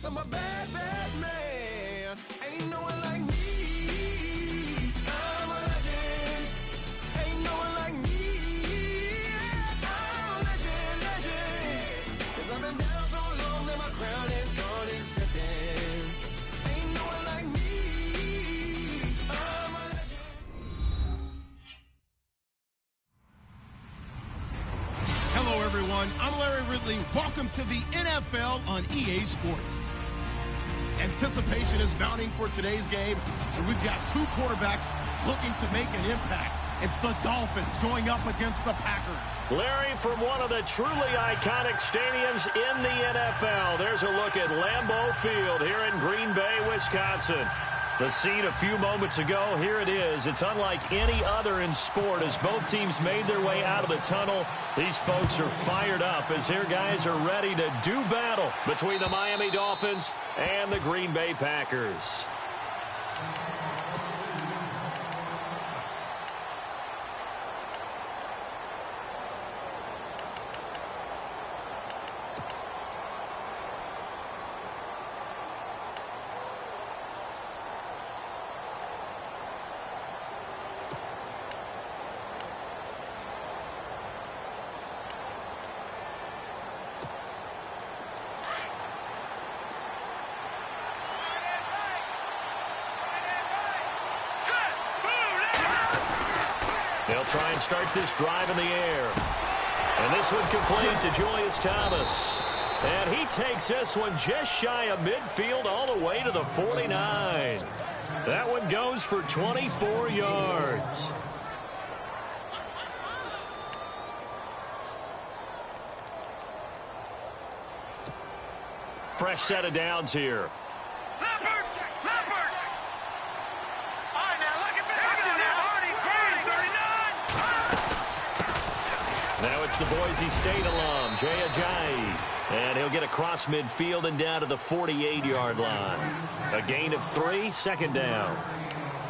I'm a bad, bad man. Ain't no one like me. I'm a legend. Ain't no one like me. I'm a legend, legend. 'Cause I've been down so long that my crown and thorn is destined. Ain't no one like me. I'm a legend. Hello, everyone. I'm Larry Ridley. Welcome to the NFL on EA Sports. Anticipation is mounting for today's game, and we've got two quarterbacks looking to make an impact. It's the Dolphins going up against the Packers. Larry, from one of the truly iconic stadiums in the NFL, there's a look at Lambeau Field here in Green Bay, Wisconsin. The scene a few moments ago, here it is. It's unlike any other in sport as both teams made their way out of the tunnel. These folks are fired up as their guys are ready to do battle between the Miami Dolphins and the Green Bay Packers. They'll try and start this drive in the air. And this one complete to Julius Thomas. And he takes this one just shy of midfield all the way to the 49. That one goes for 24 yards. Fresh set of downs here. Now it's the Boise State alum, Jay Ajayi. And he'll get across midfield and down to the 48-yard line. A gain of 3, second down.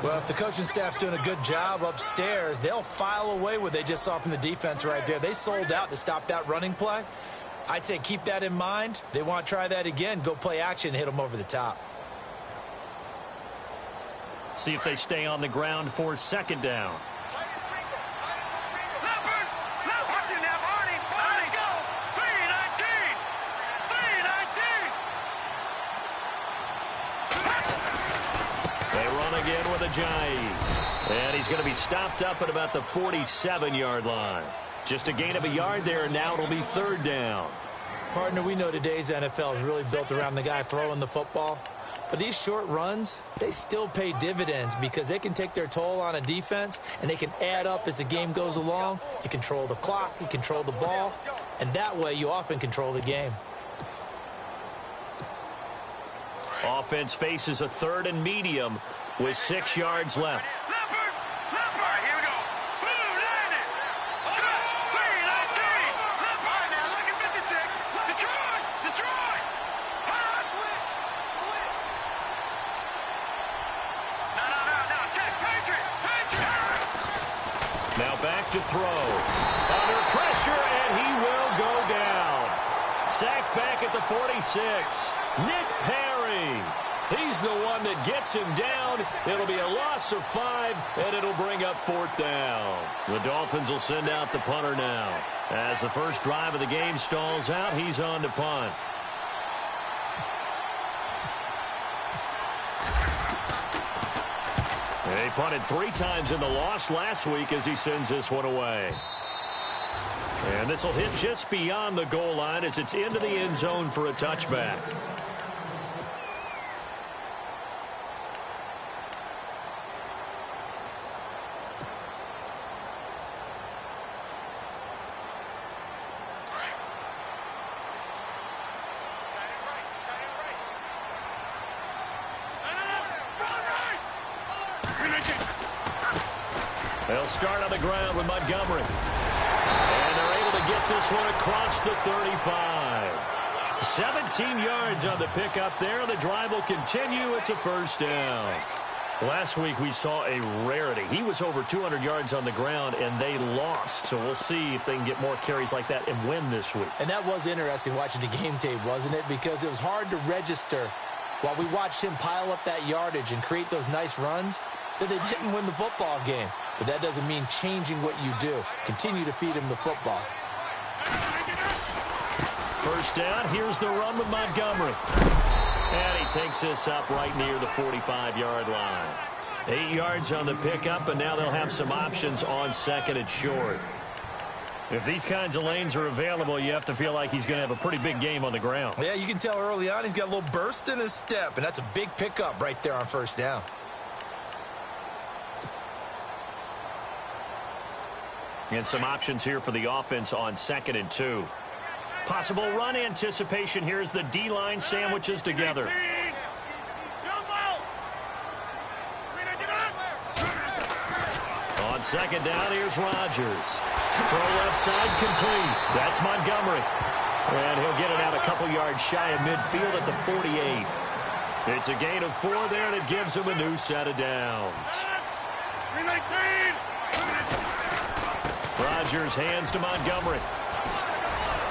Well, if the coaching staff's doing a good job upstairs, they'll file away what they just saw from the defense right there. They sold out to stop that running play. I'd say keep that in mind. They want to try that again. Go play action and hit them over the top. See if they stay on the ground for second down. Again with Ajayi. And he's going to be stopped up at about the 47-yard line. Just a gain of a yard there, and now it'll be third down. Partner, we know today's NFL is really built around the guy throwing the football. But these short runs, they still pay dividends because they can take their toll on a defense, and they can add up as the game goes along. You control the clock, you control the ball, and that way you often control the game. Offense faces a third and medium with 6 yards left. Now back to throw. Under pressure, and he will go down. Sacked back at the 46. Nick Perry. He's the one that gets him down. It'll be a loss of 5, and it'll bring up fourth down. The Dolphins will send out the punter now. As the first drive of the game stalls out, he's on to punt. He punted 3 times in the loss last week as he sends this one away. And this will hit just beyond the goal line as it's into the end zone for a touchback. They'll start on the ground with Montgomery. And they're able to get this one across the 35. 17 yards on the pickup there. The drive will continue. It's a first down. Last week we saw a rarity. He was over 200 yards on the ground, and they lost. So we'll see if they can get more carries like that and win this week. And that was interesting watching the game tape, wasn't it? Because it was hard to register while we watched him pile up that yardage and create those nice runs that they didn't win the football game. But that doesn't mean changing what you do. Continue to feed him the football. First down, here's the run with Montgomery. And he takes this up right near the 45-yard line. 8 yards on the pickup, and now they'll have some options on second and short. If these kinds of lanes are available, you have to feel like he's going to have a pretty big game on the ground. Yeah, you can tell early on he's got a little burst in his step, and that's a big pickup right there on first down. And some options here for the offense on second and 2. Possible run anticipation here as the D-line sandwiches together. On second down, here's Rodgers. Throw left side complete. That's Montgomery. And he'll get it out a couple yards shy of midfield at the 48. It's a gain of 4 there, and it gives him a new set of downs. Rodgers hands to Montgomery.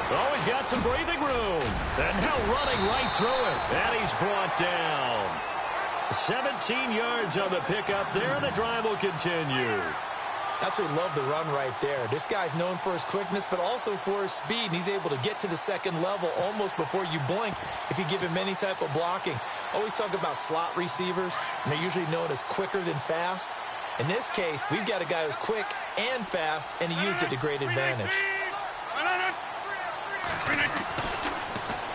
Oh, he's got some breathing room. And now running right through it. And he's brought down. 17 yards on the pickup there, and the drive will continue. Absolutely love the run right there. This guy's known for his quickness, but also for his speed. And he's able to get to the second level almost before you blink if you give him any type of blocking. Always talk about slot receivers, and they're usually known as quicker than fast. In this case, we've got a guy who's quick and fast, and he used it to great advantage.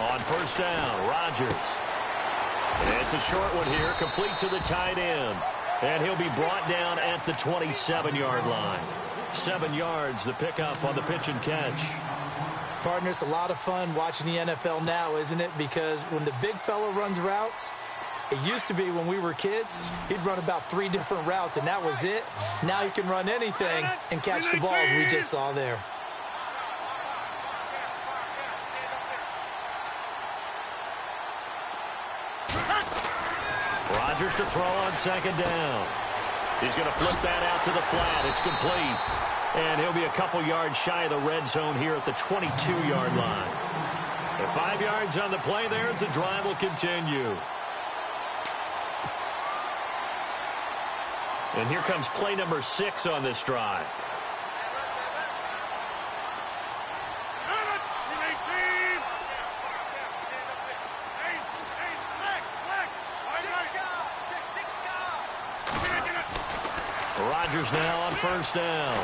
On first down, Rodgers. It's a short one here, complete to the tight end. And he'll be brought down at the 27-yard line. 7 yards, the pickup on the pitch and catch. Partner, it's a lot of fun watching the NFL now, isn't it? Because when the big fella runs routes, it used to be when we were kids, he'd run about 3 different routes, and that was it. Now he can run anything and catch the balls we just saw there. Rodgers to throw on second down. He's going to flip that out to the flat. It's complete. And he'll be a couple yards shy of the red zone here at the 22-yard line. And 5 yards on the play there as the drive will continue. And here comes play number 6 on this drive. Rodgers now on first down.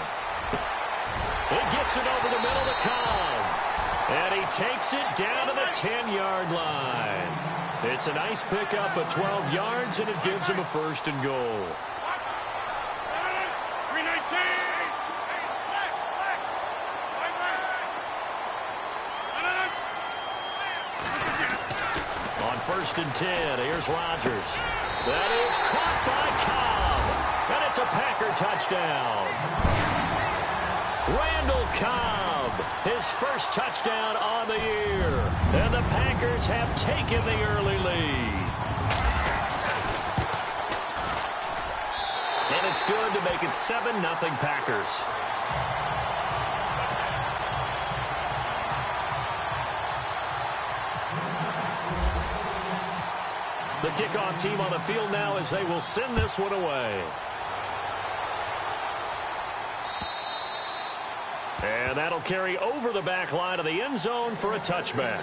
He gets it over the middle to Cobb. And he takes it down to the 10-yard line. It's a nice pickup of 12 yards, and it gives him a first and goal. On first and 10, here's Rodgers. That is caught by Cobb. And it's a Packer touchdown. Randall Cobb, his first touchdown on the year. And the Packers have taken the early lead. And it's good to make it 7-0 Packers. The kickoff team on the field now as they will send this one away. And that'll carry over the back line of the end zone for a touchback.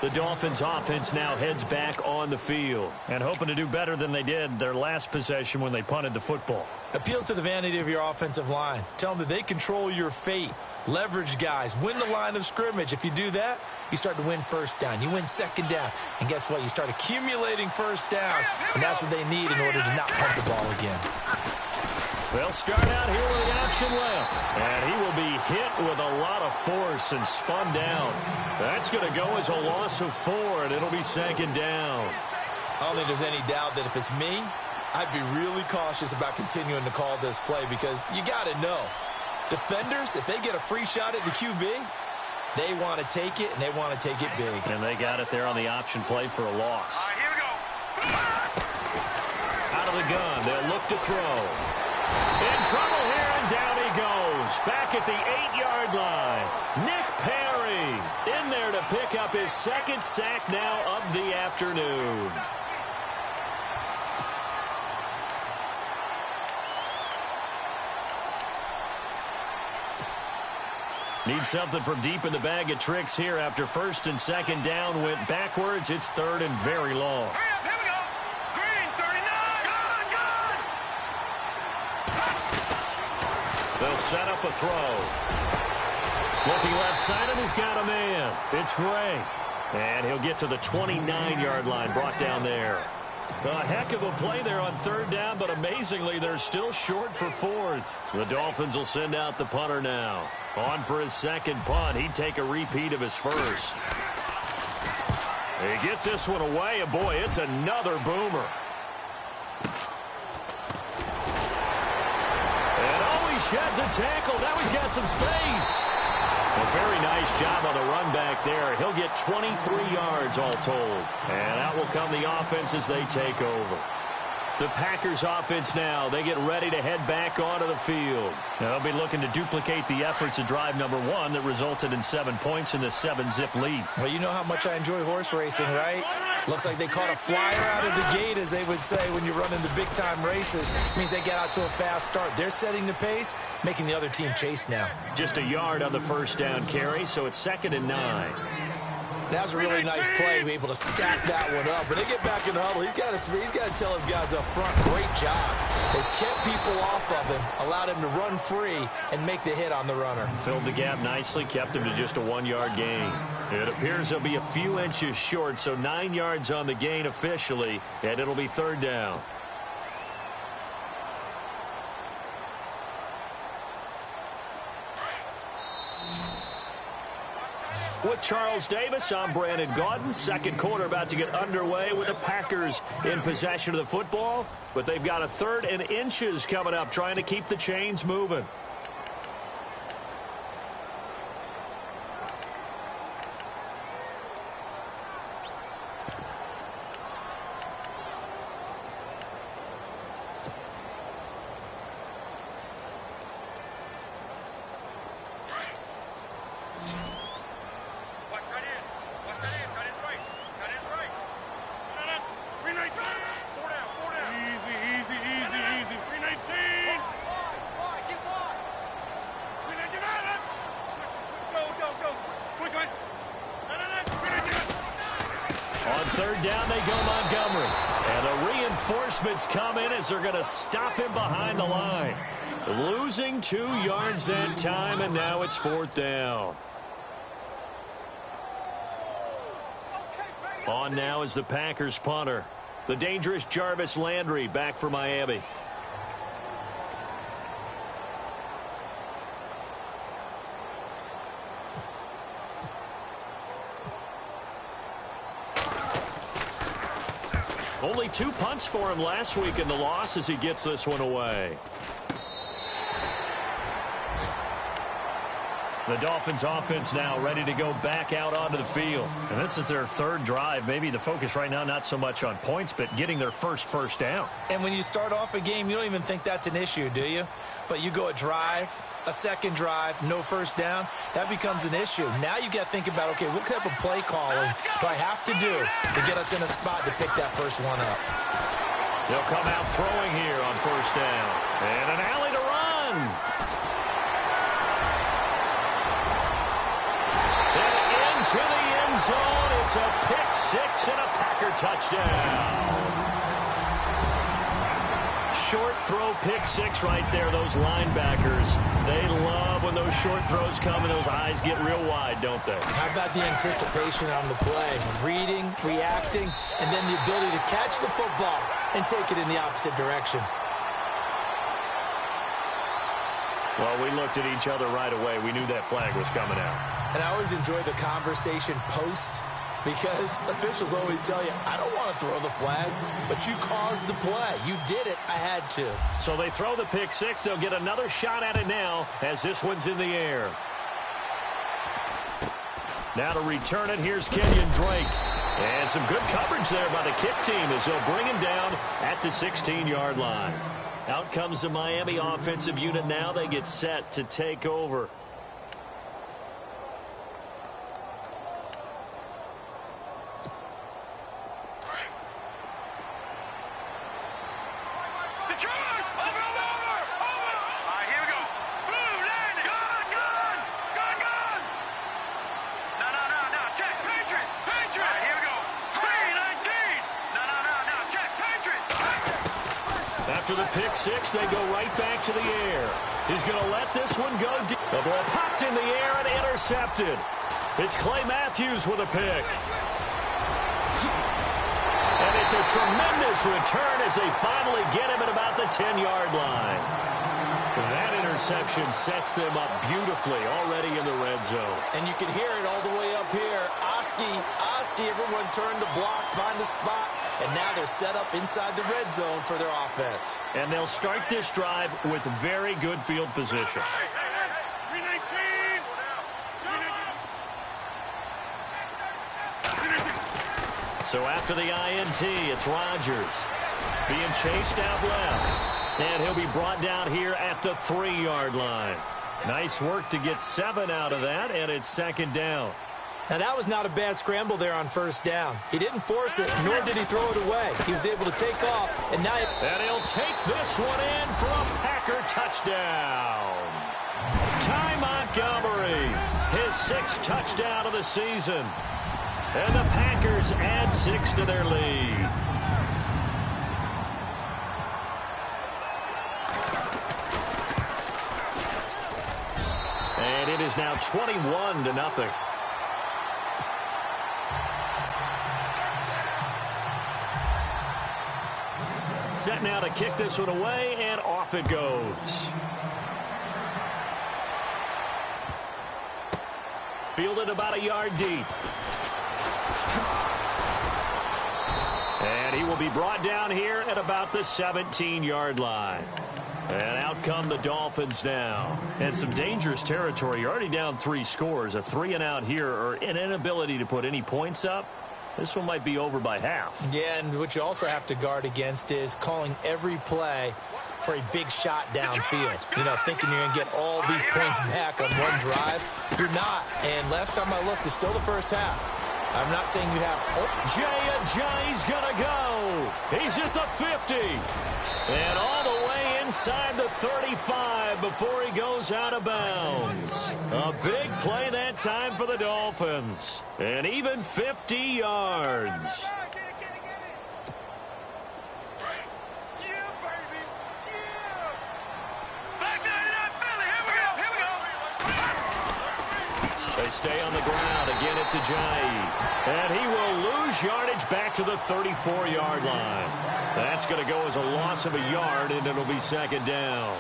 The Dolphins offense now heads back on the field and hoping to do better than they did their last possession when they punted the football. Appeal to the vanity of your offensive line. Tell them that they control your fate. Leverage guys. Win the line of scrimmage. If you do that, you start to win first down. You win second down. And guess what? You start accumulating first downs. And that's what they need in order to not punt the ball again. They'll start out here with the option left. And he will be hit with a lot of force and spun down. That's going to go as a loss of 4, and it'll be second down. I don't think there's any doubt that if it's me, I'd be really cautious about continuing to call this play because you got to know. Defenders, if they get a free shot at the QB, they want to take it, and they want to take it big. And they got it there on the option play for a loss. Out of of the gun. They'll look to throw. In trouble here, and down he goes. Back at the 8-yard line. Nick Perry in there to pick up his second sack now of the afternoon. Need something from deep in the bag of tricks here after first and second down went backwards. It's third and very long. Hurry up, here we go. Green, 39. Good. They'll set up a throw. Looking left side, and he's got a man. It's Gray. And he'll get to the 29-yard line, brought down there. A heck of a play there on third down, but amazingly, they're still short for fourth. The Dolphins will send out the punter now. On for his second punt. He'd take a repeat of his first. He gets this one away, and boy, it's another boomer. And oh, he sheds a tackle. Now he's got some space. A very nice job on the run back there. He'll get 23 yards all told. And out will come the offense as they take over. The Packers offense now. They get ready to head back onto the field. They'll be looking to duplicate the efforts of drive number 1 that resulted in 7 points in the 7-zip lead. Well, you know how much I enjoy horse racing, right? Looks like they caught a flyer out of the gate, as they would say when you're running the big-time races. Means they get out to a fast start. They're setting the pace, making the other team chase now. Just a yard on the first down carry, so it's 2nd and 9. That was a really nice play, to be able to stack that one up. When they get back in the huddle, he's got to tell his guys up front, great job. They kept people off of him, allowed him to run free, and make the hit on the runner. Filled the gap nicely, kept him to just a 1-yard gain. It appears he'll be a few inches short, so 9 yards on the gain officially, and it'll be third down. With Charles Davis, I'm Brandon Gaudin. Second quarter about to get underway with the Packers in possession of the football. But they've got a 3rd and inches coming up, trying to keep the chains moving. Third down, they go Montgomery. And the reinforcements come in as they're going to stop him behind the line. Losing 2 yards that time, and now it's 4th down. On now is the Packers punter. The dangerous Jarvis Landry back for Miami. Only 2 punts for him last week in the loss as he gets this one away. The Dolphins offense now ready to go back out onto the field. And this is their 3rd drive. Maybe the focus right now not so much on points, but getting their first down. And when you start off a game, you don't even think that's an issue, do you? But you go a drive, a second drive, no first down, that becomes an issue. Now you got to think about, okay, what type of play calling do I have to do to get us in a spot to pick that first one up? They'll come out throwing here on first down. And an alley to run. And into the end zone. It's a pick 6 and a Packer touchdown. Short throw, pick 6 right there. Those linebackers, they love when those short throws come and those eyes get real wide, don't they? How about the anticipation on the play? Reading, reacting, and then the ability to catch the football and take it in the opposite direction. Well, we looked at each other right away. We knew that flag was coming out. And I always enjoy the conversation post, because officials always tell you, I don't want to throw the flag, but you caused the play. You did it. I had to. So they throw the pick 6. They'll get another shot at it now as this one's in the air. Now to return it, here's Kenyon Drake. And some good coverage there by the kick team as they'll bring him down at the 16-yard line. Out comes the Miami offensive unit now. They get set to take over. After the pick six, they go right back to the air. He's going to let this one go deep. The ball popped in the air and intercepted. It's Clay Matthews with a pick. And it's a tremendous return as they finally get him at about the 10-yard line. That interception sets them up beautifully already in the red zone. And you can hear it all the way up here. Oski, everyone turned to block, find a spot, and now they're set up inside the red zone for their offense. And they'll start this drive with very good field position. So after the INT, it's Rodgers being chased out left. And he'll be brought down here at the 3-yard line. Nice work to get 7 out of that, and it's second down. Now, that was not a bad scramble there on first down. He didn't force it, nor did he throw it away. He was able to take off, and now... And he'll take this one in for a Packer touchdown. Ty Montgomery, his 6th touchdown of the season. And the Packers add 6 to their lead. And it is now 21-0. Set now to kick this one away, and off it goes. Fielded about a yard deep. And he will be brought down here at about the 17-yard line. And out come the Dolphins now. And some dangerous territory. You're already down 3 scores. A 3-and-out here, or an inability to put any points up. This one might be over by half. Yeah, and what you also have to guard against is calling every play for a big shot downfield. You know, thinking you're going to get all these points back on one drive. You're not. And last time I looked, it's still the first half. I'm not saying you have... Jay's going to go. He's at the 50. And all the way inside the 35 before he goes out of bounds. A big play that time for the Dolphins. And even 50 yards. They stay on the ground. Again, it's Ajayi. And he will lose yardage back to the 34-yard line. That's going to go as a loss of a yard, and it'll be second down.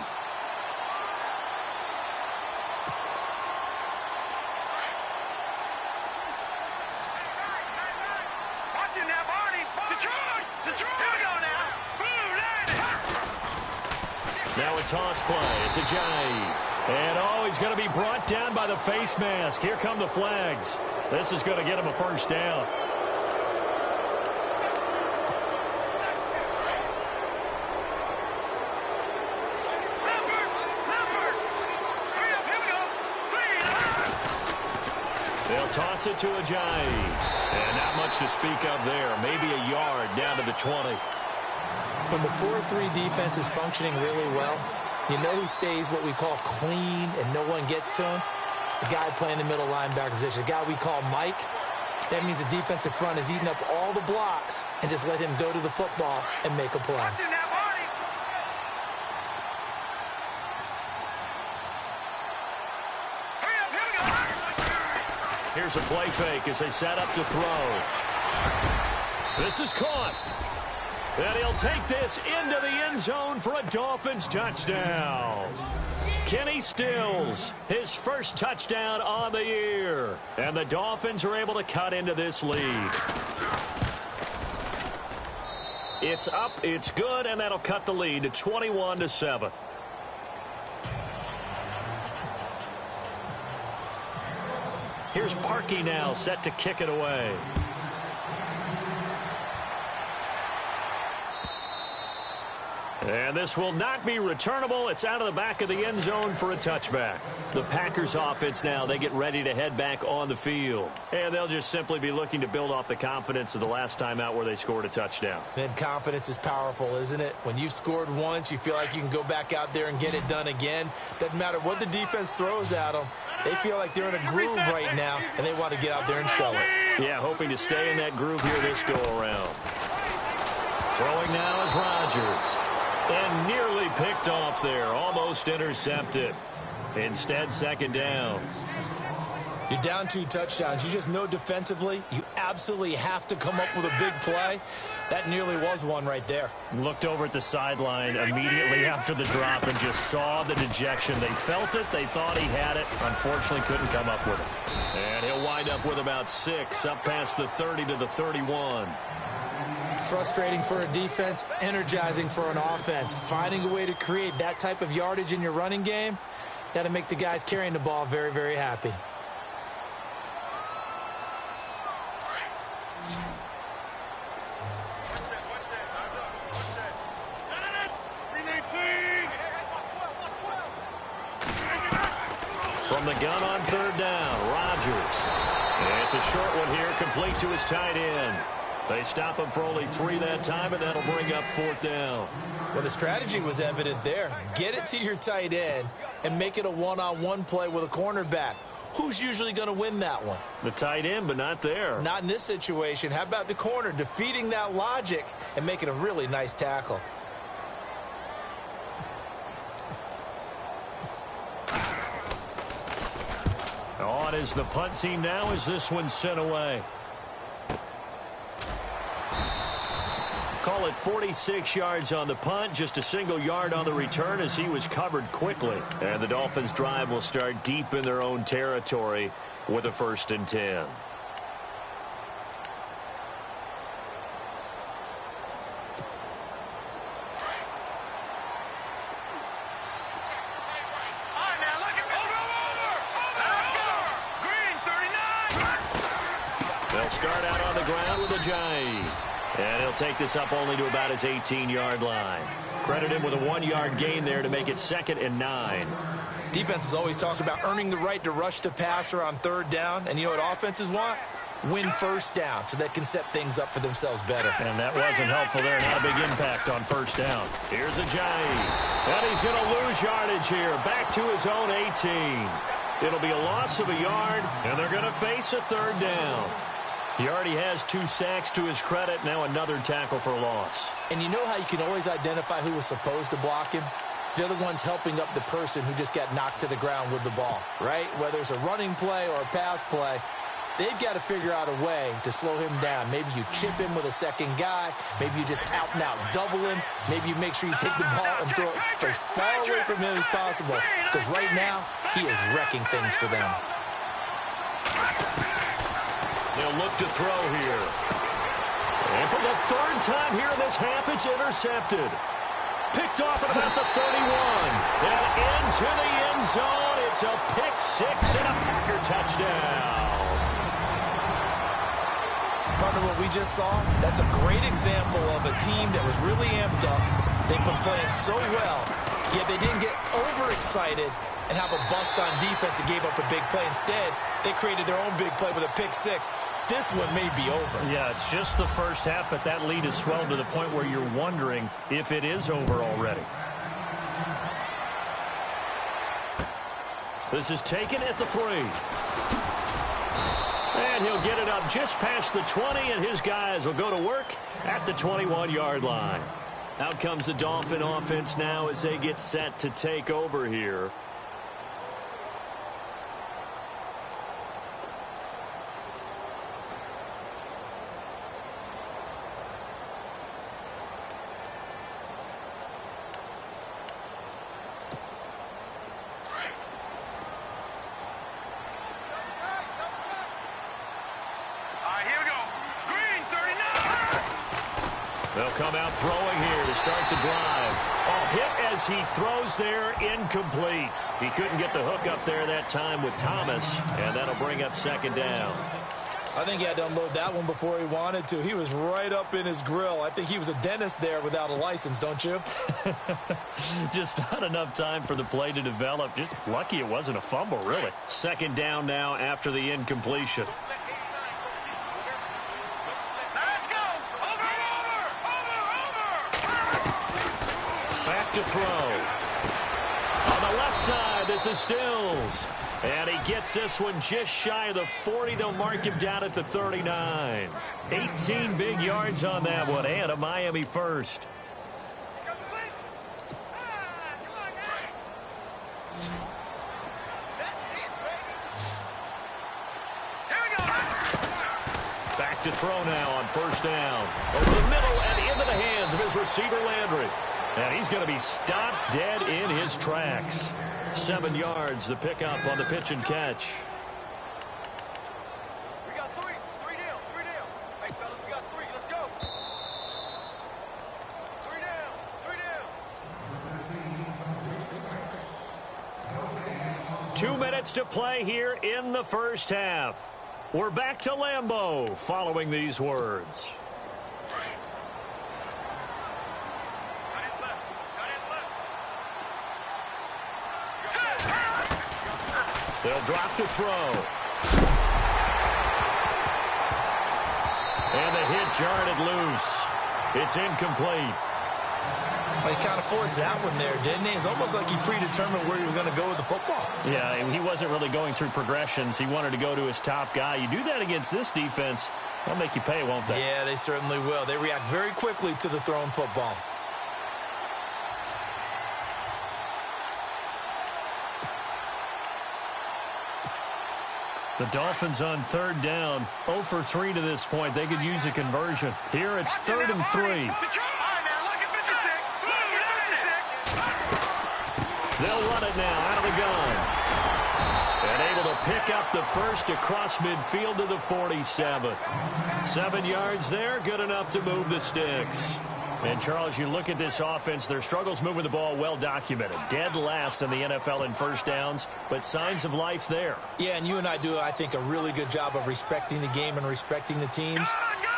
Watch him now, Barney. Detroit! Here we go now. Boom, landed. Now a toss play. It's Ajayi. And, he's going to be brought down by the face mask. Here come the flags. This is going to get him a first down. They'll toss it to Ajayi. And not much to speak of there. Maybe a yard down to the 20. When the 4-3 defense is functioning really well, you know who stays what we call clean and no one gets to him? The guy playing the middle linebacker position, the guy we call Mike. That means the defensive front is eating up all the blocks and just let him go to the football and make a play. Watch him now, Barney. Hurry up, here we go. Here's a play fake as they set up to throw. This is caught. And he'll take this into the end zone for a Dolphins touchdown. Kenny Stills, his first touchdown on the year. And the Dolphins are able to cut into this lead. It's up, it's good, and that'll cut the lead to 21-7. Here's Parkey now set to kick it away. And this will not be returnable. It's out of the back of the end zone for a touchback. The Packers offense now, they get ready to head back on the field. And they'll just simply be looking to build off the confidence of the last time out where they scored a touchdown. Man, confidence is powerful, isn't it? When you've scored once, you feel like you can go back out there and get it done again. Doesn't matter what the defense throws at them. They feel like they're in a groove right now, and they want to get out there and show it. Yeah, hoping to stay in that groove here this go-around. Throwing now is Rodgers. And nearly picked off there. Almost intercepted. Instead, second down. You're down 2 touchdowns. You just know defensively you absolutely have to come up with a big play. That nearly was one right there. Looked over at the sideline immediately after the drop and just saw the dejection. They felt it. They thought he had it. Unfortunately, couldn't come up with it. And he'll wind up with about 6 up past the 30 to the 31. Frustrating for a defense, energizing for an offense. Finding a way to create that type of yardage in your running game, that'll make the guys carrying the ball very, very happy. From the gun on third down, Rodgers. And it's a short one here, complete to his tight end. They stop him for only 3 that time, and that'll bring up 4th down. Well, the strategy was evident there. Get it to your tight end and make it a one-on-one play with a cornerback. Who's usually going to win that one? The tight end, but not there. Not in this situation. How about the corner defeating that logic and making a really nice tackle? On is the punt team now as this one's sent away. Call it 46 yards on the punt, just a single yard on the return as he was covered quickly. And the Dolphins' drive will start deep in their own territory with a 1st and 10. They'll start out on the ground with Ajayi. And he'll take this up only to about his 18-yard line. Credit him with a 1-yard gain there to make it 2nd and 9. Defenses always talk about earning the right to rush the passer on 3rd down. And you know what offenses want? Win 1st down so they can set things up for themselves better. And that wasn't helpful there. Not a big impact on 1st down. Here's Ajayi. And he's going to lose yardage here. Back to his own 18. It'll be a loss of a yard, and they're going to face a 3rd down. He already has 2 sacks to his credit. Now another tackle for loss. And you know how you can always identify who was supposed to block him? They're the ones helping up the person who just got knocked to the ground with the ball, right? Whether it's a running play or a pass play, they've got to figure out a way to slow him down. Maybe you chip him with a second guy. Maybe you just out-and-out double him. Maybe you make sure you take the ball and throw it as far away from him as possible. Because right now, he is wrecking things for them. They'll look to throw here. And for the 3rd time here in this half, it's intercepted. Picked off at about the 31. And into the end zone. It's a pick 6 and a Packer touchdown. Partner, what we just saw, that's a great example of a team that was really amped up. They've been playing so well, yet they didn't get overexcited and have a bust on defense and gave up a big play. Instead, they created their own big play with a pick 6. This one may be over. Yeah, it's just the first half, but that lead has swelled to the point where you're wondering if it is over already. This is taken at the 3. And he'll get it up just past the 20, and his guys will go to work at the 21-yard line. Out comes the Dolphin offense now as they get set to take over here. They'll come out throwing here to start the drive. Oh, hit as he throws there, incomplete. He couldn't get the hook up there that time with Thomas, and that'll bring up 2nd down. I think he had to unload that one before he wanted to. He was right up in his grill. I think he was a dentist there without a license, don't you? Just not enough time for the play to develop. Just lucky it wasn't a fumble, really. Second down now after the incompletion. Let's go! Over! Back to throw. On the left side, this is Stills. And he gets this one just shy of the 40. They'll mark him down at the 39. 18 big yards on that one, and a Miami first. Back to throw now on first down. Over the middle and into the hands of his receiver, Landry. And he's going to be stopped dead in his tracks. 7 yards, the pickup on the pitch and catch. We got three. Three down. Hey, fellas, we got three. Let's go. Three down. 2 minutes to play here in the first half. We're back to Lambeau following these words. They'll drop to throw. And the hit jarred it loose. It's incomplete. Well, he kind of forced that one there, didn't he? It's almost like he predetermined where he was going to go with the football. Yeah, he wasn't really going through progressions. He wanted to go to his top guy. You do that against this defense, they'll make you pay, won't they? Yeah, they certainly will. They react very quickly to the thrown football. The Dolphins on third down, 0 for 3 to this point. They could use a conversion. Here it's 3rd and 3. They'll run it now out of the gun. And able to pick up the first across midfield to the 47. 7 yards there, good enough to move the sticks. And, Charles, you look at this offense, their struggles moving the ball well documented. Dead last in the NFL in first downs, but signs of life there. Yeah, and you and I do, I think, a really good job of respecting the game and respecting the teams.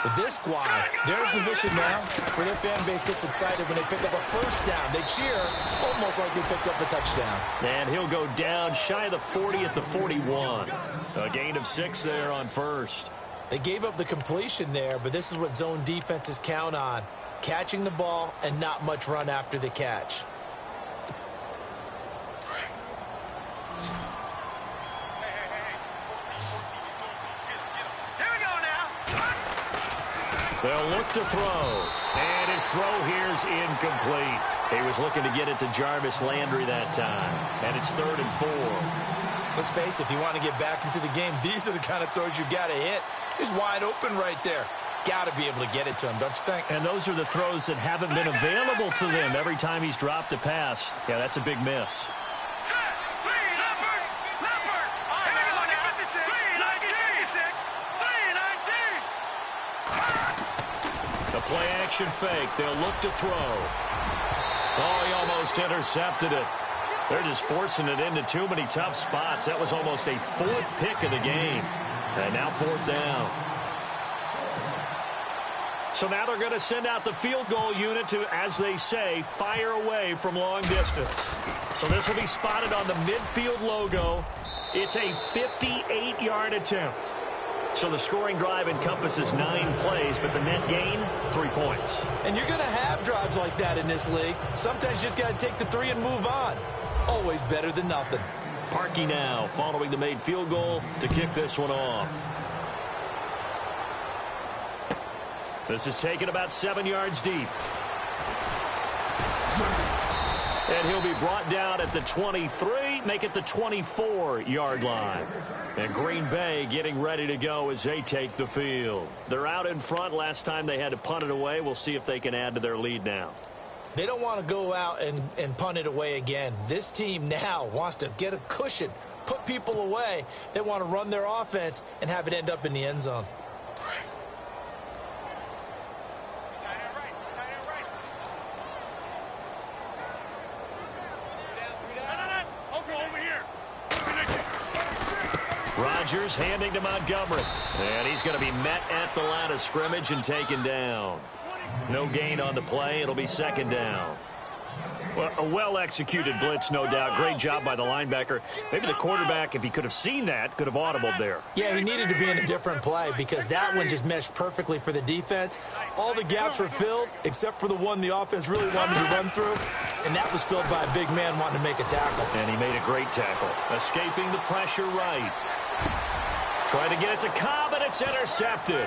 But this squad, they're in a position now where their fan base gets excited when they pick up a first down. They cheer almost like they picked up a touchdown. And he'll go down shy of the 40 at the 41. A gain of 6 there on first. They gave up the completion there, but this is what zone defenses count on. Catching the ball and not much run after the catch. Here we go now. They'll look to throw. And his throw here's incomplete. He was looking to get it to Jarvis Landry that time. And it's 3rd and 4. Let's face it, if you want to get back into the game, these are the kind of throws you got to hit. He's wide open right there. Got to be able to get it to him, don't you think? And those are the throws that haven't been available to them every time he's dropped a pass. Yeah, that's a big miss. The play action fake. They'll look to throw. Oh, he almost intercepted it. They're just forcing it into too many tough spots. That was almost a 4th pick of the game. And now 4th down. So now they're going to send out the field goal unit to, as they say, fire away from long distance. So this will be spotted on the midfield logo. It's a 58-yard attempt. So the scoring drive encompasses 9 plays, but the net gain, 3 points. And you're going to have drives like that in this league. Sometimes you just got to take the 3 and move on. Always better than nothing. Parkey now following the made field goal to kick this one off. This is taken about 7 yards deep. And he'll be brought down at the 23, make it the 24-yard line. And Green Bay getting ready to go as they take the field. They're out in front. Last time they had to punt it away. We'll see if they can add to their lead now. They don't want to go out and punt it away again. This team now wants to get a cushion, put people away. They want to run their offense and have it end up in the end zone. Rodgers handing to Montgomery. And he's going to be met at the line of scrimmage and taken down. No gain on the play. It'll be second down. Well, a well-executed blitz, no doubt. Great job by the linebacker. Maybe the quarterback, if he could have seen that, could have audibled there. Yeah, he needed to be in a different play because that one just meshed perfectly for the defense. All the gaps were filled except for the one the offense really wanted to run through, and that was filled by a big man wanting to make a tackle. And he made a great tackle. Escaping the pressure right. Trying to get it to Cobb, and it's intercepted.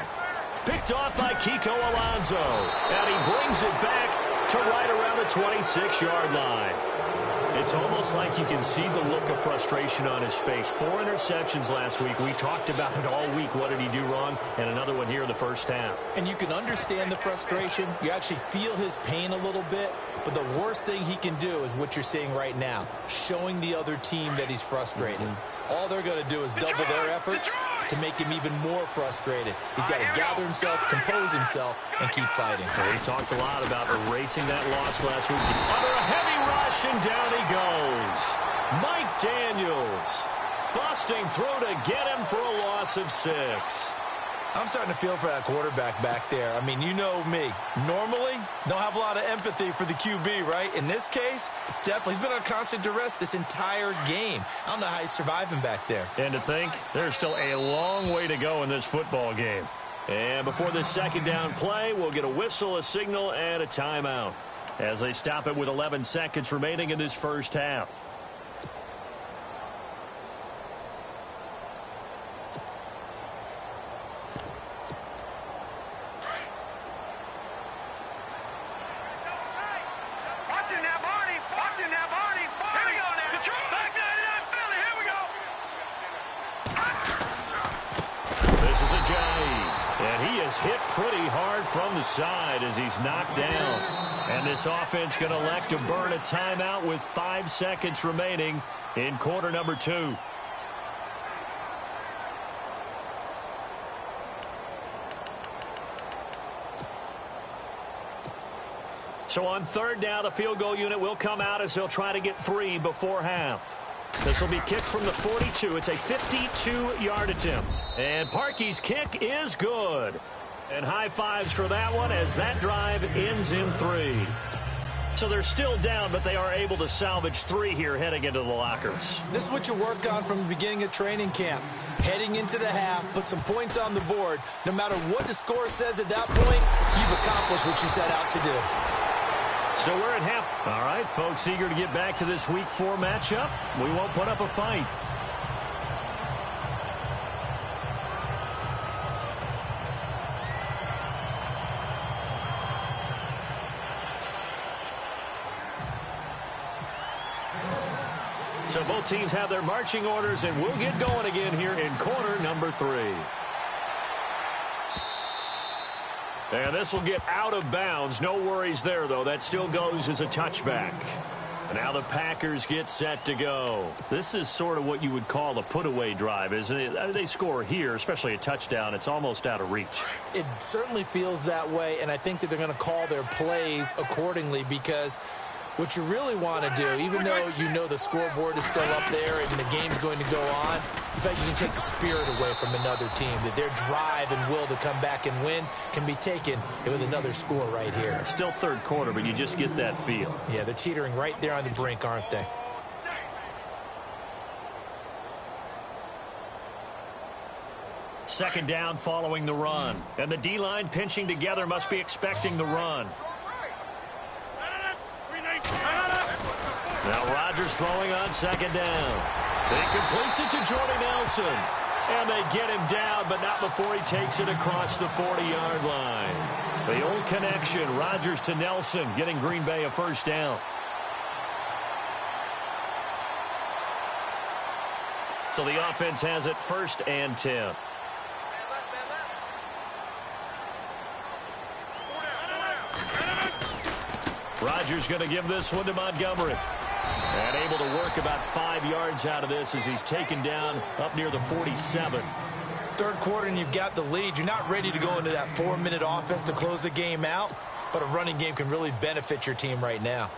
Picked off by Kiko Alonso. And he brings it back to right around the 26-yard line. It's almost like you can see the look of frustration on his face. 4 interceptions last week. We talked about it all week. What did he do wrong? And another one here in the first half. And you can understand the frustration. You actually feel his pain a little bit. But the worst thing he can do is what you're seeing right now, showing the other team that he's frustrated. All they're going to do is double their efforts to make him even more frustrated. He's got to gather himself, compose himself, and keep fighting. He talked a lot about erasing that loss last week. Under a heavy rush, and down he goes. Mike Daniels busting through to get him for a loss of 6. I'm starting to feel for that quarterback back there. I mean, you know me. Normally, don't have a lot of empathy for the QB, right? In this case, definitely. He's been on constant duress this entire game. I don't know how he's surviving back there. And to think, there's still a long way to go in this football game. And before this second down play, we'll get a whistle, a signal, and a timeout as they stop it with 11 seconds remaining in this first half. Hit pretty hard from the side as he's knocked down. And this offense going to elect to burn a timeout with 5 seconds remaining in quarter number 2. So on third down, the field goal unit will come out as they'll try to get 3 before half. This will be kicked from the 42. It's a 52-yard attempt. And Parkey's kick is good. And high fives for that one as that drive ends in 3. So they're still down, but they are able to salvage 3 here heading into the lockers. This is what you work on from the beginning of training camp. Heading into the half, put some points on the board. No matter what the score says at that point, you've accomplished what you set out to do. So we're at half. All right, folks, eager to get back to this Week 4 matchup. We won't put up a fight. So both teams have their marching orders, and we'll get going again here in quarter number 3. And this will get out of bounds. No worries there, though. That still goes as a touchback. And now the Packers get set to go. This is sort of what you would call a put-away drive, isn't it? They score here, especially a touchdown. It's almost out of reach. It certainly feels that way, and I think that they're going to call their plays accordingly because what you really want to do, even though you know the scoreboard is still up there and the game's going to go on, in fact, you can take the spirit away from another team, that their drive and will to come back and win can be taken with another score right here. It's still third quarter, but you just get that feel. Yeah, they're teetering right there on the brink, aren't they? Second down following the run. And the D-line pinching together must be expecting the run. Now Rodgers throwing on second down. He completes it to Jordy Nelson. And they get him down, but not before he takes it across the 40-yard line. The old connection, Rodgers to Nelson, getting Green Bay a first down. So the offense has it 1st and 10. Rodgers going to give this one to Montgomery. And able to work about 5 yards out of this as he's taken down up near the 47. Third quarter and you've got the lead. You're not ready to go into that 4-minute offense to close the game out, but a running game can really benefit your team right now.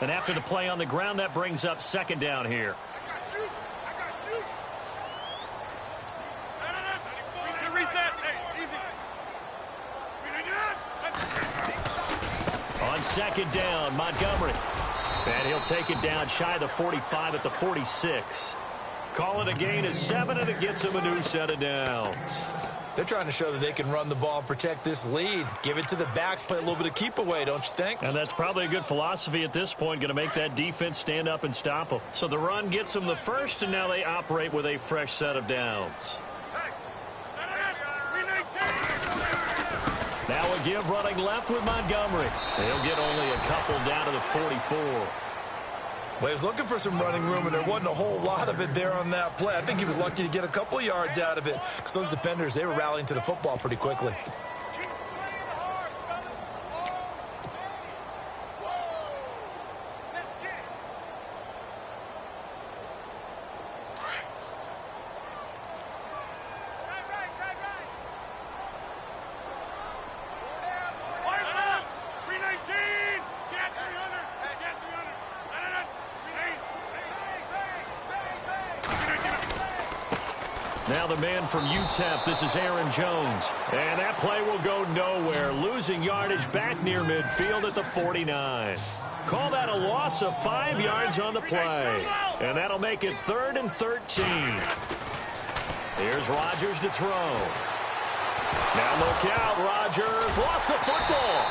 And after the play on the ground, that brings up second down here. On second down, Montgomery. And he'll take it down shy of the 45 at the 46. Call it a gain of 7, and it gets him a new set of downs. They're trying to show that they can run the ball and protect this lead. Give it to the backs, play a little bit of keep away, don't you think? And that's probably a good philosophy at this point, going to make that defense stand up and stop them. So the run gets them the first, and now they operate with a fresh set of downs. Now a give running left with Montgomery. He'll get only a couple down to the 44. Well, he was looking for some running room, and there wasn't a whole lot of it there on that play. I think he was lucky to get a couple of yards out of it because those defenders, they were rallying to the football pretty quickly. Now the man from UTEP, this is Aaron Jones. And that play will go nowhere, losing yardage back near midfield at the 49. Call that a loss of 5 yards on the play. And that'll make it 3rd and 13. Here's Rodgers to throw. Now look out, Rodgers lost the football.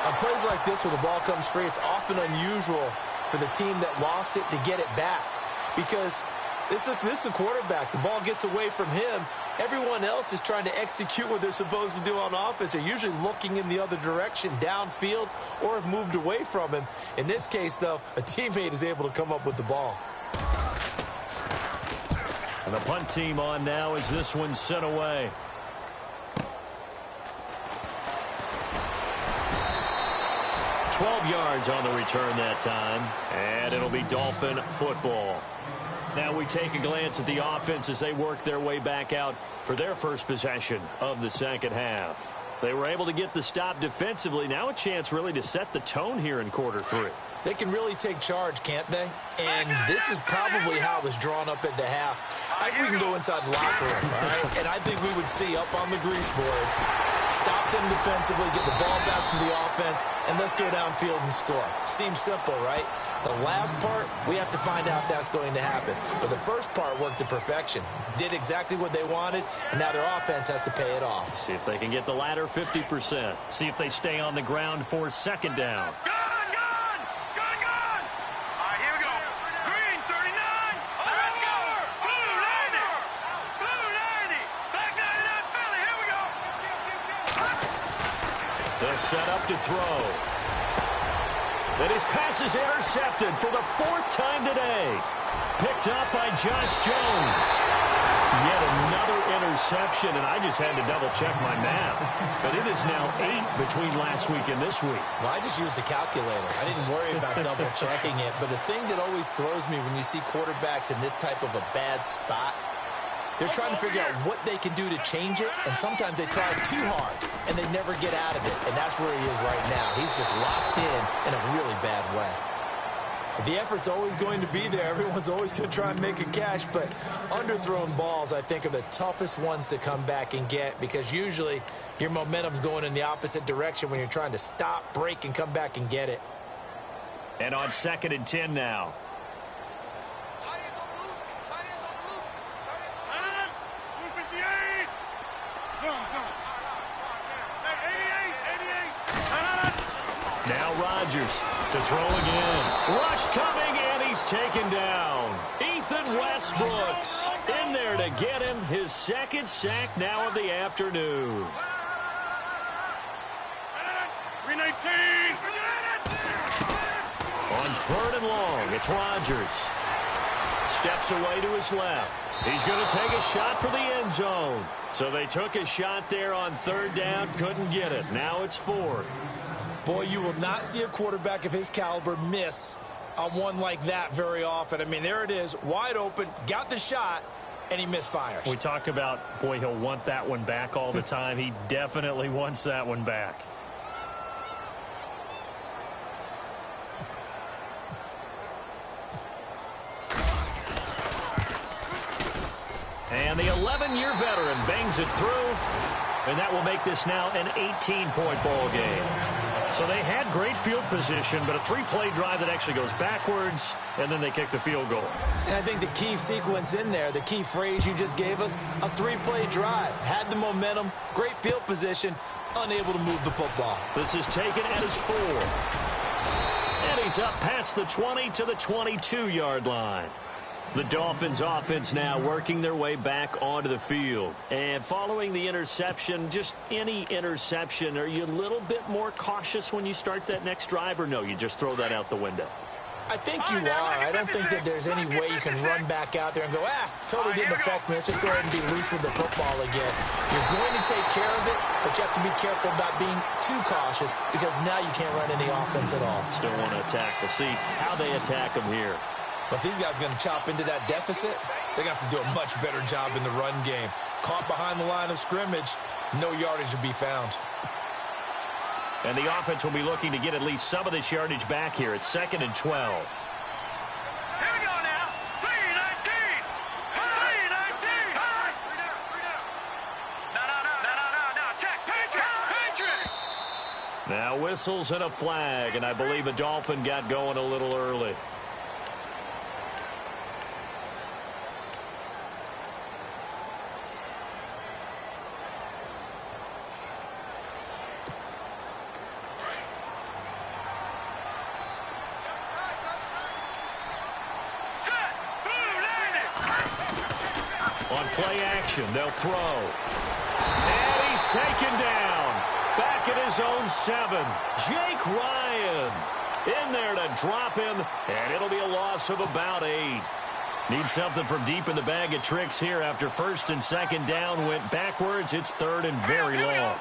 On plays like this where the ball comes free, it's often unusual for the team that lost it to get it back. Because this is the quarterback. The ball gets away from him. Everyone else is trying to execute what they're supposed to do on offense. They're usually looking in the other direction, downfield, or have moved away from him. In this case, though, a teammate is able to come up with the ball. And the punt team on now as this one's sent away. Yards on the return that time, and it'll be Dolphin football. Now we take a glance at the offense as they work their way back out for their first possession of the second half. They were able to get the stop defensively. Now a chance really to set the tone here in quarter 3. They can really take charge, can't they? And this is probably how it was drawn up at the half. I think we can go inside the locker room, all right? And I think we would see up on the grease boards, stop them defensively, get the ball back from the offense, and let's go downfield and score. Seems simple, right? The last part, we have to find out if that's going to happen. But the first part worked to perfection. Did exactly what they wanted, and now their offense has to pay it off. See if they can get the latter 50%. See if they stay on the ground for second down. They'll set up to throw. And his pass is intercepted for the 4th time today. Picked up by Josh Jones. Yet another interception, and I just had to double-check my math. But it is now 8 between last week and this week. Well, I just used a calculator. I didn't worry about double-checking it. But the thing that always throws me when you see quarterbacks in this type of a bad spot, they're trying to figure out what they can do to change it, and sometimes they try too hard, and they never get out of it. And that's where he is right now. He's just locked in a really bad way. The effort's always going to be there. Everyone's always going to try and make a catch, but underthrown balls, I think, are the toughest ones to come back and get because usually your momentum's going in the opposite direction when you're trying to stop, break, and come back and get it. And on 2nd and 10 now. Now Rodgers to throw again. Rush coming, and he's taken down. Ethan Westbrooks in there to get him his 2nd sack now of the afternoon. 319. On 3rd and long, it's Rodgers. Steps away to his left. He's going to take a shot for the end zone. So they took a shot there on 3rd down, couldn't get it. Now it's 4th. Boy, you will not see a quarterback of his caliber miss on one like that very often. I mean, there it is, wide open, got the shot, and he misfires. We talk about, boy, he'll want that one back all the time. He definitely wants that one back. And the 11-year veteran bangs it through, and that will make this now an 18-point ball game. So they had great field position, but a 3-play drive that actually goes backwards, and then they kick the field goal. And I think the key sequence in there, the key phrase you just gave us, a 3-play drive. Had the momentum, great field position, unable to move the football. This is taken at his 4. And he's up past the 20 to the 22-yard line. The Dolphins offense now working their way back onto the field. And following the interception, just any interception, are you a little bit more cautious when you start that next drive, or no, you just throw that out the window? I think you are. I don't think that there's any way you can run back out there and go, totally didn't affect me. Let's just go ahead and be loose with the football again. You're going to take care of it, but you have to be careful about being too cautious because now you can't run any offense at all. Still want to attack. We'll see how they attack them here. But these guys are going to chop into that deficit. They're going to have to do a much better job in the run game. Caught behind the line of scrimmage, no yardage to be found. And the offense will be looking to get at least some of this yardage back here. It's 2nd and 12. Here we go now. 3-19. 3-19. No. Check. Patriot. Now whistles and a flag, and I believe a Dolphin got going a little early. On play action, they'll throw. And he's taken down. Back at his own 7. Jake Ryan in there to drop him, and it'll be a loss of about 8. Need something from deep in the bag of tricks here after 1st and 2nd down went backwards. It's 3rd and very long.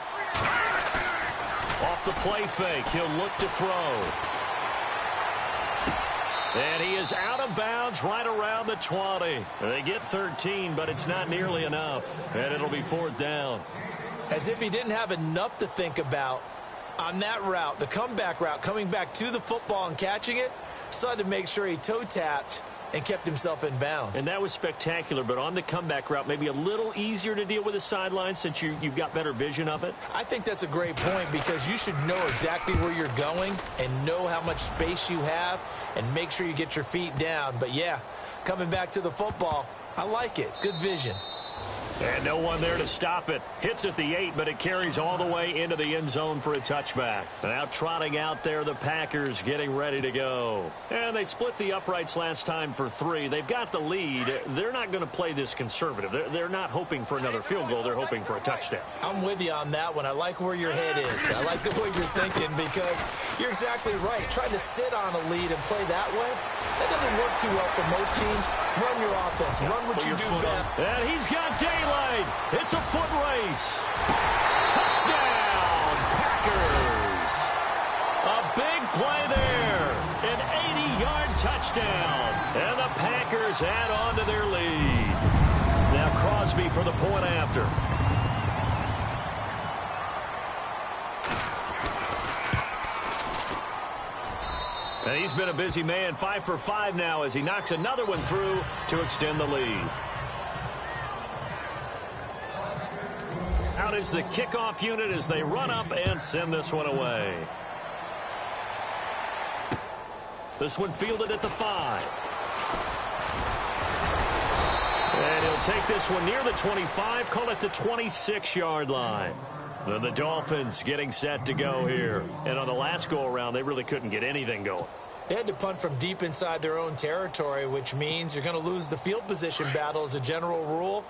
Off the play fake, he'll look to throw. And he is out of bounds right around the 20. They get 13, but it's not nearly enough. And it'll be 4th down. As if he didn't have enough to think about on that route, the comeback route, coming back to the football and catching it, decided to make sure he toe-tapped and kept himself in bounds. And that was spectacular, but on the comeback route, maybe a little easier to deal with the sideline since you've got better vision of it? I think that's a great point because you should know exactly where you're going and know how much space you have and make sure you get your feet down. But, yeah, coming back to the football, I like it. Good vision. And no one there to stop it. Hits at the 8, but it carries all the way into the end zone for a touchback. Now trotting out there, the Packers getting ready to go. And they split the uprights last time for 3. They've got the lead. They're not going to play this conservative. They're not hoping for another field goal. They're hoping for a touchdown. I'm with you on that one. I like where your head is. I like the way you're thinking because you're exactly right. Trying to sit on a lead and play that way, that doesn't work too well for most teams. Run your offense. Run what you do best. And he's got daylight. It's a foot race. Touchdown, Packers. A big play there. An 80-yard touchdown. And the Packers add on to their lead. Now Crosby for the point after. And he's been a busy man, 5 for 5 now as he knocks another one through to extend the lead. Out is the kickoff unit as they run up and send this one away. This one fielded at the 5. And he'll take this one near the 25, call it the 26-yard line. Then the Dolphins getting set to go here. And on the last go-around, they really couldn't get anything going. They had to punt from deep inside their own territory, which means you're going to lose the field position battle as a general rule.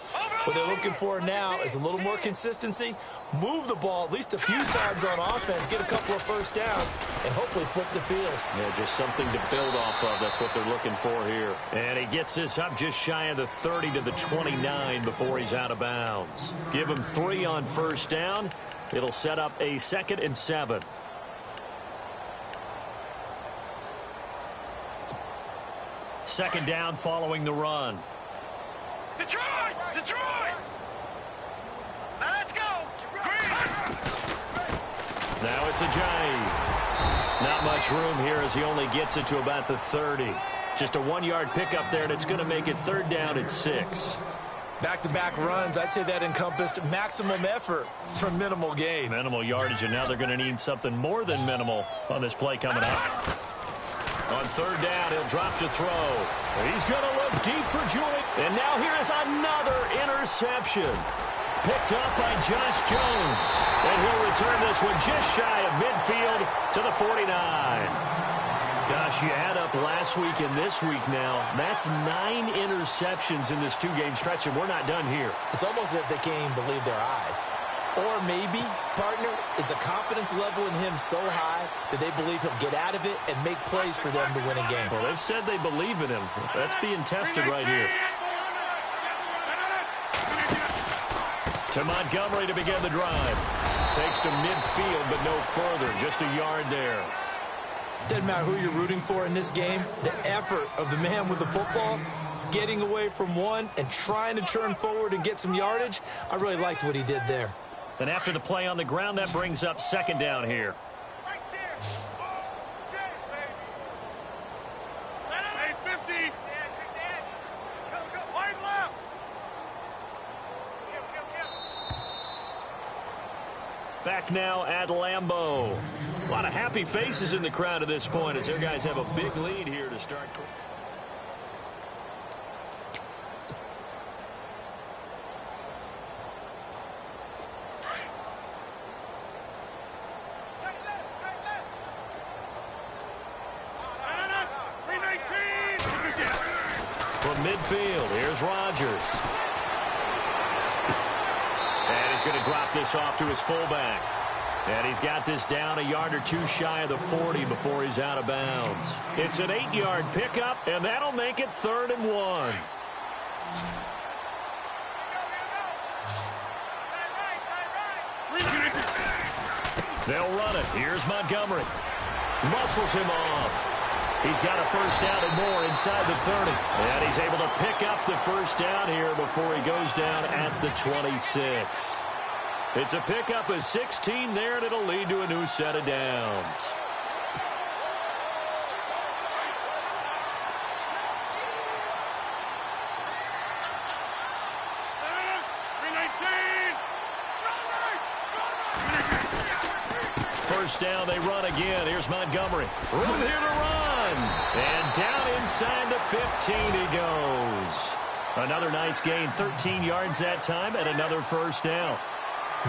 What they're looking for now is a little more consistency, move the ball at least a few times on offense, get a couple of first downs, and hopefully flip the field. Yeah, just something to build off of. That's what they're looking for here. And he gets this up just shy of the 30 to the 29 before he's out of bounds. Give him 3 on first down. It'll set up a 2nd and 7. Second down following the run. Detroit! Now let's go! Now it's Ajayi. Not much room here as he only gets it to about the 30. Just a 1-yard pickup there, and it's going to make it 3rd down at 6. Back-to-back runs, I'd say that encompassed maximum effort for minimal gain. Minimal yardage, and now they're going to need something more than minimal on this play coming up. On third down, he'll drop to throw. He's going to look deep for Julian. And now here is another interception. Picked up by Josh Jones. And he'll return this one just shy of midfield to the 49. Gosh, you add up last week and this week now. That's 9 interceptions in this 2-game stretch, and we're not done here. It's almost as if they can't even believe their eyes. Or maybe, partner, is the confidence level in him so high that they believe he'll get out of it and make plays for them to win a game. Well, they've said they believe in him. That's being tested right here. To Montgomery to begin the drive. Takes to midfield, but no further. Just a yard there. Doesn't matter who you're rooting for in this game. The effort of the man with the football, getting away from one and trying to turn forward and get some yardage, I really liked what he did there. And after the play on the ground, that brings up second down here. Back now at Lambeau. A lot of happy faces in the crowd at this point as their guys have a big lead here to start. From midfield, here's Rodgers. And he's going to drop this off to his fullback. And he's got this down a yard or two shy of the 40 before he's out of bounds. It's an 8-yard pickup, and that'll make it 3rd and 1. They'll run it. Here's Montgomery. Muscles him off. He's got a first down and more inside the 30. And he's able to pick up the first down here before he goes down at the 26. It's a pickup of 16 there, and it'll lead to a new set of downs. First down, they run again. Here's Montgomery. Room here to run. And down inside the 15 he goes. Another nice gain, 13 yards that time, and another first down.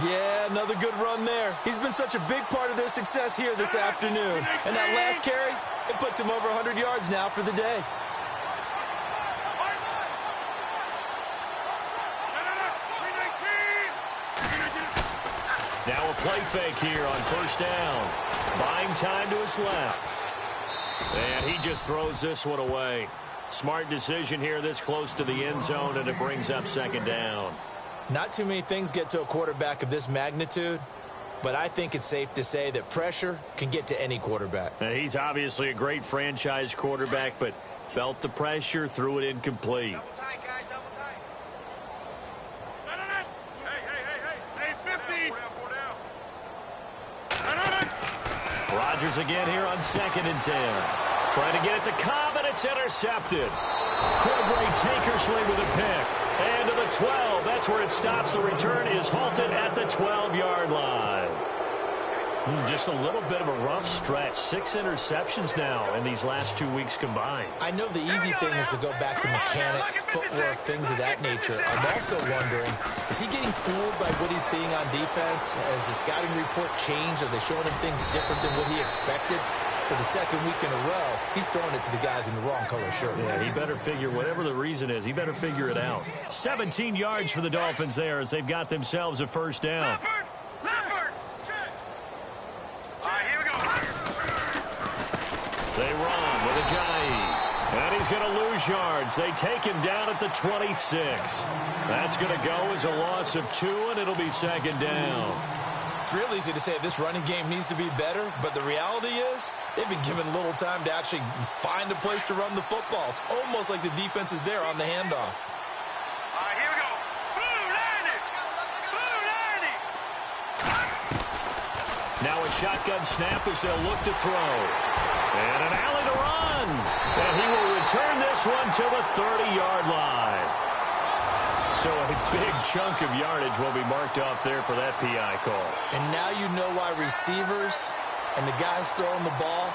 Yeah, another good run there. He's been such a big part of their success here this afternoon. And that last carry, it puts him over 100 yards now for the day. Now a play fake here on first down. Buying time to his left. And he just throws this one away. Smart decision here this close to the end zone, and it brings up second down. Not too many things get to a quarterback of this magnitude, but I think it's safe to say that pressure can get to any quarterback. And he's obviously a great franchise quarterback, but felt the pressure, threw it incomplete. Double tight, guys, double tight. Hey, 50. Rodgers again here on 2nd and 10. Trying to get it to Cobb, and it's intercepted. Cordray Tankersley with a pick. And to the 12. That's where it stops. The return is halted at the 12-yard line. Just a little bit of a rough stretch. 6 interceptions now in these last 2 weeks combined. I know the easy thing is to go back to mechanics, footwork, things of that nature. I'm also wondering, is he getting fooled by what he's seeing on defense? Has the scouting report changed? Are they showing him things different than what he expected? For the second week in a row, he's throwing it to the guys in the wrong color shirts. Yeah, he better figure, whatever the reason is, he better figure it out. 17 yards for the Dolphins there as they've got themselves a first down. Leopard, check. Here we go. They run with Ajayi. And he's going to lose yards. They take him down at the 26. That's going to go as a loss of 2, and it'll be second down. It's real easy to say this running game needs to be better, but the reality is they've been given little time to actually find a place to run the football. It's almost like the defense is there on the handoff. Here we go. Now a shotgun snap as they'll look to throw. And an alley to run. And he will return this one to the 30-yard line. So a big chunk of yardage will be marked off there for that PI call. And now you know why receivers and the guys throwing the ball,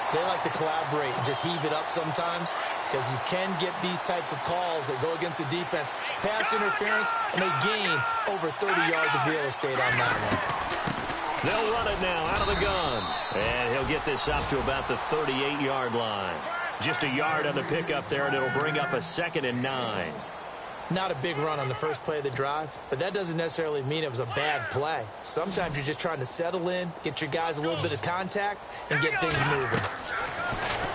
they like to collaborate and just heave it up sometimes, because you can get these types of calls that go against the defense. Pass interference, and they gain over 30 yards of real estate on that one. They'll run it now out of the gun. And he'll get this up to about the 38-yard line. Just a yard on the pickup there, and it'll bring up a 2nd and 9. Not a big run on the first play of the drive, but that doesn't necessarily mean it was a bad play. Sometimes you're just trying to settle in, get your guys a little bit of contact, and get things moving.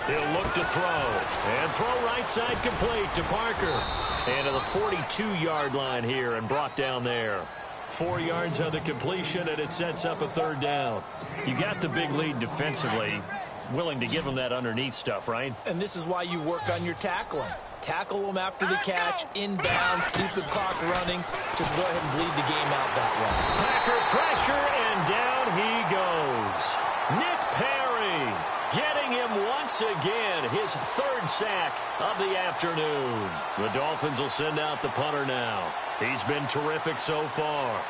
He'll look to throw. And throw right side complete to Parker. And to the 42-yard line here and brought down there. 4 yards on the completion, and it sets up a 3rd down. You got the big lead defensively. Willing to give them that underneath stuff, right? And this is why you work on your tackling. Tackle them after the catch, inbounds, keep the clock running. Just go ahead and bleed the game out that way. Packer pressure, and down he goes. Nick Perry getting him once again, his 3rd sack of the afternoon. The Dolphins will send out the punter now. He's been terrific so far.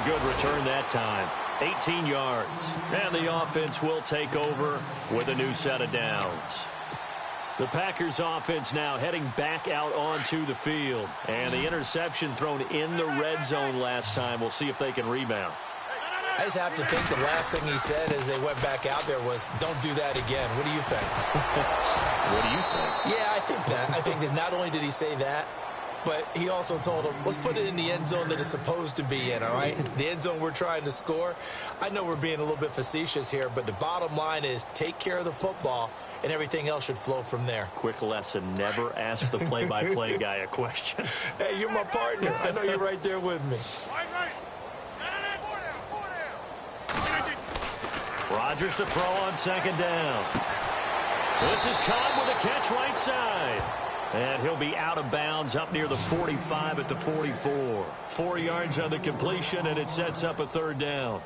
Good return that time. 18 yards. And the offense will take over with a new set of downs. The Packers offense now heading back out onto the field. And the interception thrown in the red zone last time. We'll see if they can rebound. I just have to think the last thing he said as they went back out there was, don't do that again. What do you think? What do you think? Yeah, I think that. I think that not only did he say that, but he also told him, let's put it in the end zone that it's supposed to be in, all right? The end zone we're trying to score. I know we're being a little bit facetious here, but the bottom line is take care of the football, and everything else should flow from there. Quick lesson, never ask the play-by-play guy a question. Hey, you're my partner. I know you're right there with me. Rodgers to throw on 2nd down. This is Cobb with a catch right side. And he'll be out of bounds up near the 45 at the 44. 4 yards on the completion, and it sets up a 3rd down.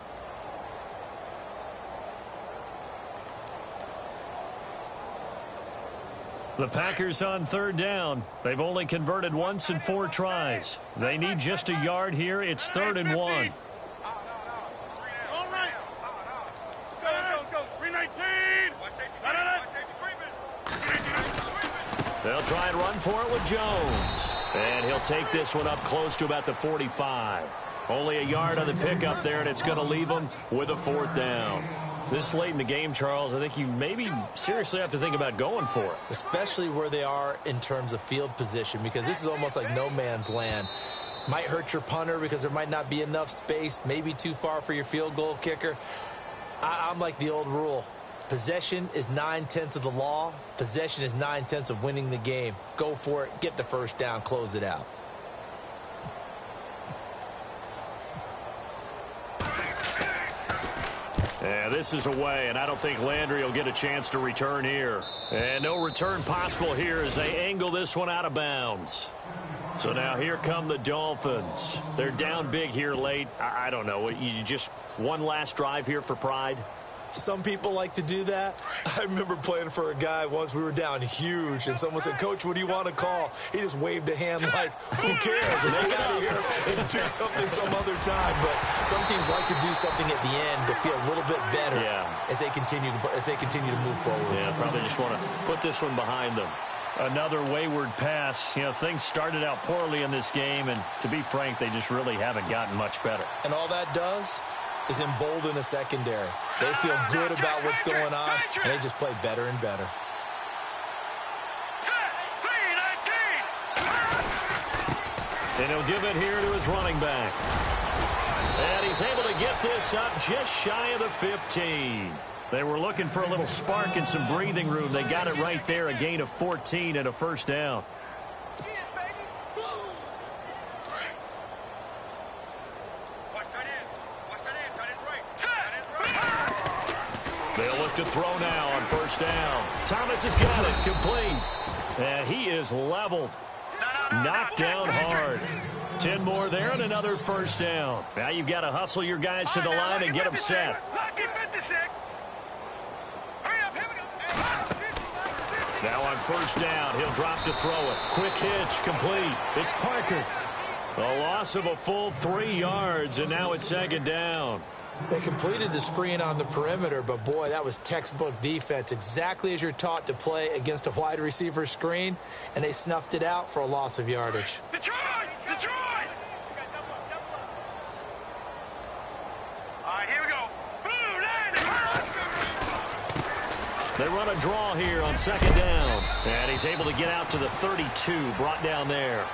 The Packers on 3rd down. They've only converted once in 4 tries. They need just a yard here. It's 3rd and 1. They'll try and run for it with Jones. And he'll take this one up close to about the 45. Only a yard on the pickup there, and it's going to leave them with a 4th down. This late in the game, Charles, I think you maybe seriously have to think about going for it. Especially where they are in terms of field position, because this is almost like no man's land. Might hurt your punter because there might not be enough space, maybe too far for your field goal kicker. I'm like the old rule. Possession is 9/10 of the law. Possession is 9/10 of winning the game. Go for it. Get the 1st down. Close it out. Yeah, this is away, and I don't think Landry will get a chance to return here. And no return possible here as they angle this one out of bounds. So now here come the Dolphins. They're down big here late. I don't know. You just one last drive here for pride? Some people like to do that. I remember playing for a guy once. We were down huge, and someone said, Coach, what do you want to call? He just waved a hand like, who cares? Let's get out of here and do something some other time. But some teams like to do something at the end to feel a little bit better as they continue to move forward. Yeah, probably just want to put this one behind them. Another wayward pass. You know, things started out poorly in this game, and to be frank, they just really haven't gotten much better. And all that does is embolden a secondary. They feel good about what's going on, and they just play better and better. And he'll give it here to his running back. And he's able to get this up just shy of the 15. They were looking for a little spark and some breathing room. They got it right there, a gain of 14 and a 1st down. They'll look to throw now on 1st down. Thomas has got it, complete. And he is leveled. Knocked down hard. 10 more there and another first down. Now you've got to hustle your guys to the line and get them set. Now on first down, he'll drop to throw it. Quick hitch, complete. It's Parker. A loss of a full 3 yards, and now it's second down. They completed the screen on the perimeter, but boy, that was textbook defense, exactly as you're taught to play against a wide receiver screen, and they snuffed it out for a loss of yardage. Detroit! Detroit! All right, here we go. They run a draw here on second down, and he's able to get out to the 32, brought down there.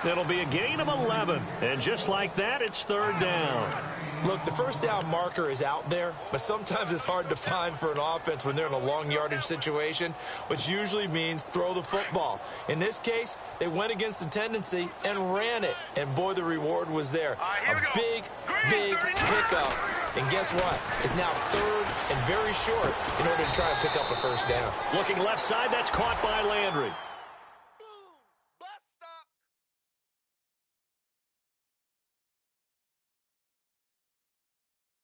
It'll be a gain of 11, and just like that, it's third down. Look, the first down marker is out there, but sometimes it's hard to find for an offense when they're in a long yardage situation, which usually means throw the football. In this case, they went against the tendency and ran it, and boy, the reward was there. A big pickup. And guess what? It's now third and very short in order to try and pick up a first down. Looking left side, that's caught by Landry.